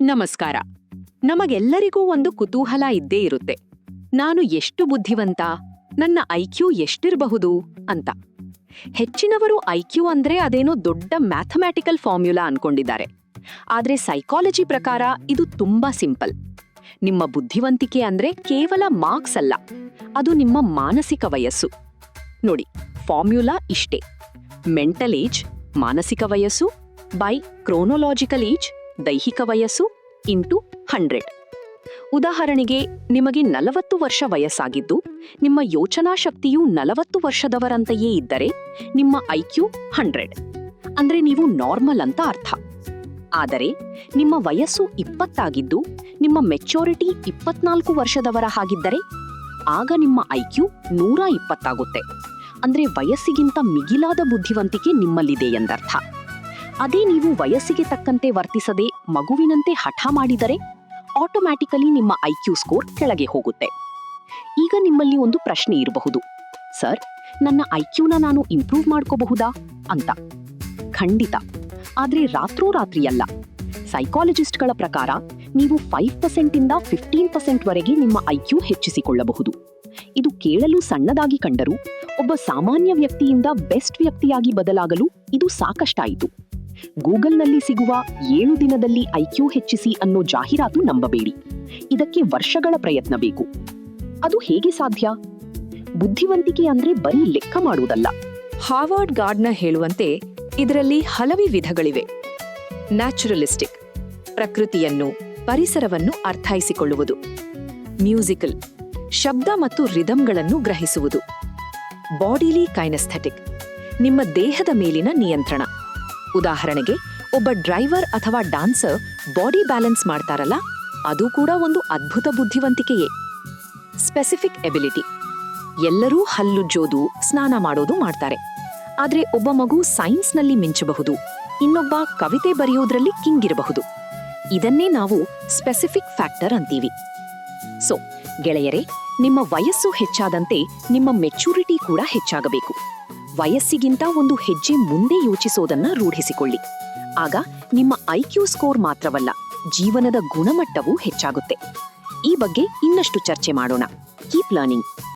ನಮಸ್ಕಾರ. ನಮಗೆಲ್ಲರಿಗೂ ಒಂದು ಕುತೂಹಲ ಇದ್ದೇ ಇರುತ್ತೆ. ನಾನು ಎಷ್ಟು ಬುದ್ಧಿವಂತ, ನನ್ನ ಐಕ್ಯೂ ಎಷ್ಟಿರಬಹುದು ಅಂತ. ಹೆಚ್ಚಿನವರು ಐಕ್ಯೂ ಅಂದ್ರೆ ಅದೇನೋ ದೊಡ್ಡ ಮ್ಯಾಥಮ್ಯಾಟಿಕಲ್ ಫಾರ್ಮ್ಯುಲಾ ಅನ್ಕೊಂಡಿದ್ದಾರೆ. ಆದ್ರೆ ಸೈಕಾಲಜಿ ಪ್ರಕಾರ ಇದು ತುಂಬಾ ಸಿಂಪಲ್. ನಿಮ್ಮ ಬುದ್ಧಿವಂತಿಕೆ ಅಂದ್ರೆ ಕೇವಲ ಮಾರ್ಕ್ಸ್ ಅಲ್ಲ, ಅದು ನಿಮ್ಮ ಮಾನಸಿಕ ವಯಸ್ಸು. ನೋಡಿ, ಫಾರ್ಮ್ಯುಲಾ ಇಷ್ಟೇ: ಮೆಂಟಲ್ ಏಜ್ ಮಾನಸಿಕ ವಯಸ್ಸು ಬೈ ಕ್ರೋನೋಲಾಜಿಕಲ್ ಏಜ್ ದೈಹಿಕ ವಯಸ್ಸು ಇಂಟು 100. ಉದಾಹರಣೆಗೆ, ನಿಮಗೆ 40 ವರ್ಷ ವಯಸ್ಸಾಗಿದ್ದು ನಿಮ್ಮ ಯೋಚನಾ ಶಕ್ತಿಯು 40 ವರ್ಷದವರಂತೆಯೇ ಇದ್ದರೆ ನಿಮ್ಮ ಐಕ್ಯೂ 100, ಅಂದ್ರೆ ನೀವು ನಾರ್ಮಲ್ ಅಂತ ಅರ್ಥ. ಆದರೆ ನಿಮ್ಮ ವಯಸ್ಸು 20 ಆಗಿದ್ದು ನಿಮ್ಮ ಮೆಚೂರಿಟಿ 24 ವರ್ಷದವರ ಹಾಗಿದ್ದರೆ ಆಗ ನಿಮ್ಮ ಐಕ್ಯೂ 120 ಆಗುತ್ತೆ. ಅಂದ್ರೆ ವಯಸ್ಸಿಗಿಂತ ಮಿಗಿಲಾದ ಬುದ್ಧಿವಂತಿಕೆ ನಿಮ್ಮಲ್ಲಿದೆ ಎಂದರ್ಥ. ಅದೇ ನೀವು ವಯಸ್ಸಿಗೆ ತಕ್ಕಂತೆ ವರ್ತಿಸದೆ ಮಗುವಿನಂತೆ ಹಠ ಮಾಡಿದರೆ ಆಟೋಮ್ಯಾಟಿಕಲಿ ನಿಮ್ಮ ಐಕ್ಯೂ ಸ್ಕೋರ್ ಕೆಳಗೆ ಹೋಗುತ್ತೆ. ಈಗ ನಿಮ್ಮಲ್ಲಿ ಒಂದು ಪ್ರಶ್ನೆ ಇರಬಹುದು: ಸರ್, ನನ್ನ ಐಕ್ಯೂನ ನಾನು ಇಂಪ್ರೂವ್ ಮಾಡ್ಕೋಬಹುದಾ ಅಂತ. ಖಂಡಿತ, ಆದ್ರೆ ರಾತ್ರೋರಾತ್ರಿಯಲ್ಲ. ಸೈಕಾಲಜಿಸ್ಟ್ಗಳ ಪ್ರಕಾರ ನೀವು 5% ಇಂದ 15% ವರೆಗೆ ನಿಮ್ಮ ಐಕ್ಯೂ ಹೆಚ್ಚಿಸಿಕೊಳ್ಳಬಹುದು. ಇದು ಕೇಳಲು ಸಣ್ಣದಾಗಿ ಕಂಡರೂ ಒಬ್ಬ ಸಾಮಾನ್ಯ ವ್ಯಕ್ತಿಯಿಂದ ಬೆಸ್ಟ್ ವ್ಯಕ್ತಿಯಾಗಿ ಬದಲಾಗಲು ಇದು ಸಾಕಷ್ಟಾಯಿತು. ಗೂಗಲ್ನಲ್ಲಿ ಸಿಗುವ 7 ದಿನದಲ್ಲಿ ಐಕ್ಯೂ ಹೆಚ್ಚಿಸಿ ಅನ್ನೋ ಜಾಹೀರಾತು ನಂಬಬೇಡಿ. ಇದಕ್ಕೆ ವರ್ಷಗಳ ಪ್ರಯತ್ನ ಬೇಕು. ಅದು ಹೇಗೆ ಸಾಧ್ಯ? ಬುದ್ಧಿವಂತಿಕೆ ಅಂದ್ರೆ ಬರೀ ಲೆಕ್ಕ ಮಾಡುವುದಲ್ಲ. ಹಾರ್ವರ್ಡ್ ಗಾರ್ಡ್ನರ್ ಹೇಳುವಂತೆ ಇದರಲ್ಲಿ ಹಲವು ವಿಧಗಳಿವೆ. ನ್ಯಾಚುರಲಿಸ್ಟಿಕ್, ಪ್ರಕೃತಿಯನ್ನು, ಪರಿಸರವನ್ನು ಅರ್ಥೈಸಿಕೊಳ್ಳುವುದು. ಮ್ಯೂಸಿಕಲ್, ಶಬ್ದ ಮತ್ತು ರಿದಮ್ಗಳನ್ನು ಗ್ರಹಿಸುವುದು. ಬಾಡಿಲಿ ಕೈನೆಸ್ಥೆಟಿಕ್, ನಿಮ್ಮ ದೇಹದ ಮೇಲಿನ ನಿಯಂತ್ರಣ. ಉದಾಹರಣೆಗೆ, ಒಬ್ಬ ಡ್ರೈವರ್ ಅಥವಾ ಡಾನ್ಸರ್ ಬಾಡಿ ಬ್ಯಾಲೆನ್ಸ್ ಮಾಡ್ತಾರಲ್ಲ, ಅದು ಕೂಡ ಒಂದು ಅದ್ಭುತ ಬುದ್ಧಿವಂತಿಕೆಯೇ. ಸ್ಪೆಸಿಫಿಕ್ ಎಬಿಲಿಟಿ, ಎಲ್ಲರೂ ಹಲ್ಲುಜ್ಜೋದು, ಸ್ನಾನ ಮಾಡೋದು ಮಾಡ್ತಾರೆ. ಆದ್ರೆ ಒಬ್ಬ ಮಗು ಸೈನ್ಸ್ನಲ್ಲಿ ಮಿಂಚಬಹುದು, ಇನ್ನೊಬ್ಬ ಕವಿತೆ ಬರೆಯೋದ್ರಲ್ಲಿ ಕಿಂಗ್ ಇರಬಹುದು. ಇದನ್ನೇ ನಾವು ಸ್ಪೆಸಿಫಿಕ್ ಫ್ಯಾಕ್ಟರ್ ಅಂತೀವಿ. ಸೊ ಗೆಳೆಯರೇ, ನಿಮ್ಮ ವಯಸ್ಸು ಹೆಚ್ಚಾದಂತೆ ನಿಮ್ಮ ಮೆಚೂರಿಟಿ ಕೂಡ ಹೆಚ್ಚಾಗಬೇಕು. ವಯಸ್ಸಿಗಿಂತ ಒಂದು ಹೆಜ್ಜೆ ಮುಂದೆ ಯೋಚಿಸೋದನ್ನ ರೂಢಿಸಿಕೊಳ್ಳಿ. ಆಗ ನಿಮ್ಮ ಐಕ್ಯೂ ಸ್ಕೋರ್ ಮಾತ್ರವಲ್ಲ, ಜೀವನದ ಗುಣಮಟ್ಟವೂ ಹೆಚ್ಚಾಗುತ್ತೆ. ಈ ಬಗ್ಗೆ ಇನ್ನಷ್ಟು ಚರ್ಚೆ ಮಾಡೋಣ. Keep learning.